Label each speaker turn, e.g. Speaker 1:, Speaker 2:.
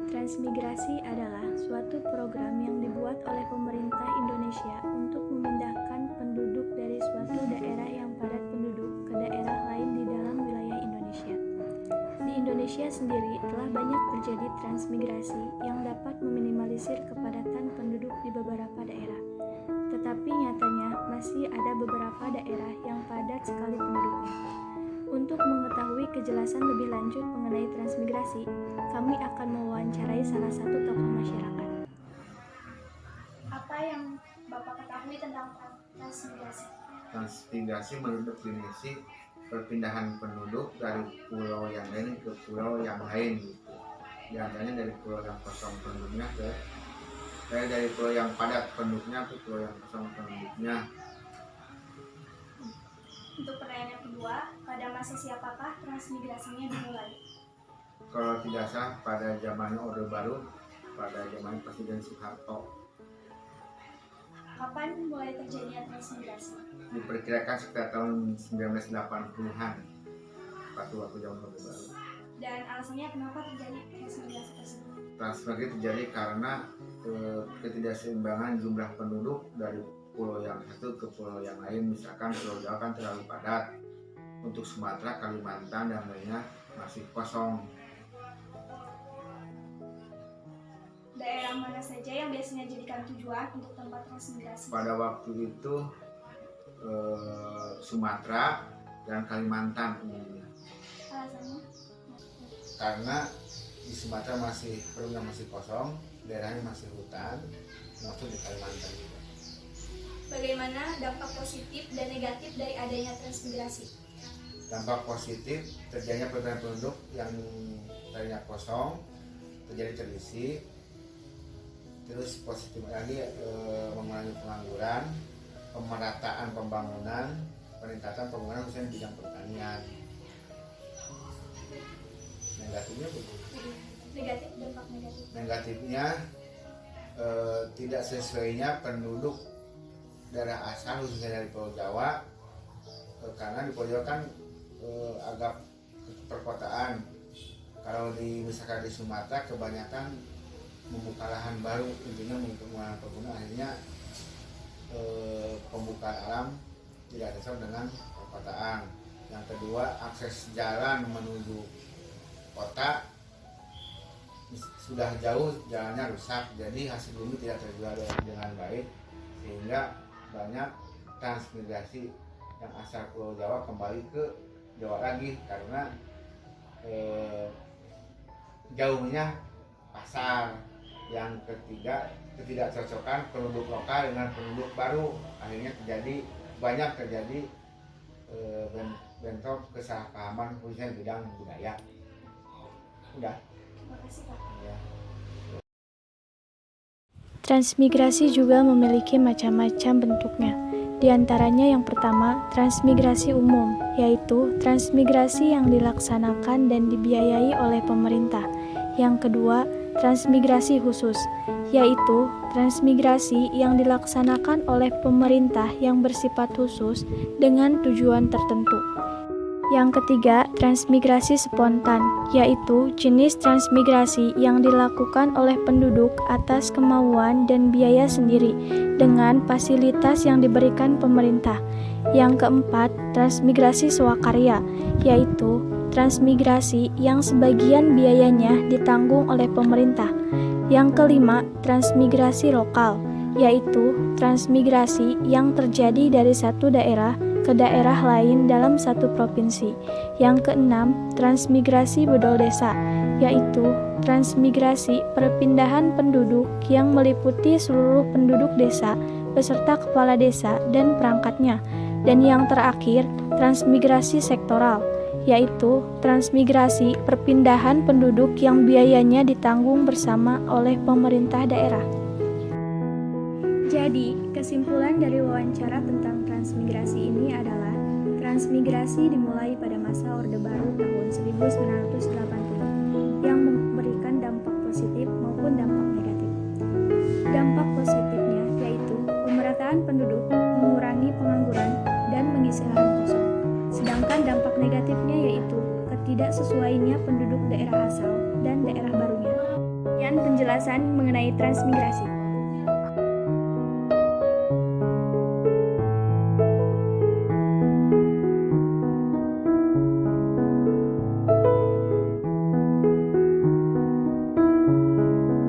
Speaker 1: Transmigrasi adalah suatu program yang dibuat oleh pemerintah Indonesia untuk memindahkan penduduk dari suatu daerah yang padat penduduk ke daerah lain di dalam wilayah Indonesia. Di Indonesia sendiri telah banyak terjadi transmigrasi yang dapat meminimalisir kepadatan penduduk di beberapa daerah. Tetapi nyatanya masih ada beberapa daerah yang padat sekali penduduknya. Untuk mengetahui kejelasan lebih lanjut mengenai transmigrasi, kami akan mewawancarai salah satu tokoh masyarakat.
Speaker 2: Apa yang Bapak ketahui tentang transmigrasi?
Speaker 3: Transmigrasi menurut definisi perpindahan penduduk dari pulau yang lain ke pulau yang lain gitu. Biasanya dari pulau yang kosong penduduknya dari pulau yang padat penduduknya ke pulau yang kosong penduduknya.
Speaker 2: Untuk pertanyaan yang kedua, pada masa siapakah transmigrasinya dimulai?
Speaker 3: Kalau tidak salah pada zaman Orde Baru, pada zaman Presiden Soeharto.
Speaker 2: Kapan mulai terjadinya transmigrasi?
Speaker 3: Diperkirakan sekitar tahun 1980-an, waktu zaman Orde Baru.
Speaker 2: Dan alasannya kenapa terjadi transmigrasi tersebut?
Speaker 3: Transmigrasi terjadi karena ketidakseimbangan jumlah penduduk dari pulau yang satu ke pulau yang lain. Misalkan Pulau Jawa kan terlalu padat, untuk Sumatera, Kalimantan dan lainnya masih kosong.
Speaker 2: Daerah mana saja yang biasanya jadikan tujuan untuk tempat transmigrasi?
Speaker 3: Pada waktu itu Sumatera dan Kalimantan umumnya.
Speaker 2: Alasannya?
Speaker 3: Karena di Sumatera perutnya masih kosong, daerahnya masih hutan, termasuk di Kalimantan juga.
Speaker 2: Bagaimana dampak positif dan negatif dari adanya transmigrasi?
Speaker 3: Dampak positif, terjadinya perpindahan penduduk yang tadinya kosong terjadi terisi. Terus positif lagi mengurangi pengangguran, pemerataan pembangunan, peningkatan pembangunan khususnya di bidang pertanian. Negatifnya begitu.
Speaker 2: Dampak negatif.
Speaker 3: Negatifnya tidak sesuainya penduduk daerah asal khususnya dari Pulau Jawa, karena di Pulau Jawa kan agak perkotaan. Kalau misalkan di Sumatera kebanyakan membuka lahan baru, intinya menggunakan perkebunan, akhirnya pembukaan alam tidak sesuai dengan perkotaan. Yang kedua, akses jalan menuju kota sudah jauh, jalannya rusak, jadi hasil bumi tidak terjual dengan baik, sehingga banyak transmigrasi yang asal Pulau Jawa kembali ke Jawa lagi karena jauhnya pasar. Yang ketiga, ketidakcocokan penduduk lokal dengan penduduk baru, akhirnya banyak terjadi bentrok kesalahpahaman khususnya di bidang budaya. Udah.
Speaker 2: Terima kasih, Pak.
Speaker 3: Ya.
Speaker 1: Transmigrasi juga memiliki macam-macam bentuknya. Di antaranya yang pertama, transmigrasi umum, yaitu transmigrasi yang dilaksanakan dan dibiayai oleh pemerintah. Yang kedua, transmigrasi khusus, yaitu transmigrasi yang dilaksanakan oleh pemerintah yang bersifat khusus dengan tujuan tertentu. Yang ketiga, transmigrasi spontan, yaitu jenis transmigrasi yang dilakukan oleh penduduk atas kemauan dan biaya sendiri dengan fasilitas yang diberikan pemerintah. Yang keempat, transmigrasi swakarya, yaitu transmigrasi yang sebagian biayanya ditanggung oleh pemerintah. Yang kelima, transmigrasi lokal, yaitu transmigrasi yang terjadi dari satu daerah ke daerah lain dalam satu provinsi. Yang keenam, transmigrasi bedol desa, yaitu transmigrasi perpindahan penduduk yang meliputi seluruh penduduk desa beserta kepala desa dan perangkatnya. Dan yang terakhir, transmigrasi sektoral, yaitu transmigrasi perpindahan penduduk yang biayanya ditanggung bersama oleh pemerintah daerah. Jadi, kesimpulan dari wawancara tentang transmigrasi ini adalah transmigrasi dimulai pada masa Orde Baru tahun 1980 yang memberikan dampak positif maupun dampak negatif. Dampak positifnya yaitu pemerataan penduduk, mengurangi pengangguran, dan mengisi lahan kosong. Sedangkan dampak negatifnya yaitu ketidaksesuaiannya penduduk daerah asal dan daerah barunya. penjelasan mengenai transmigrasi.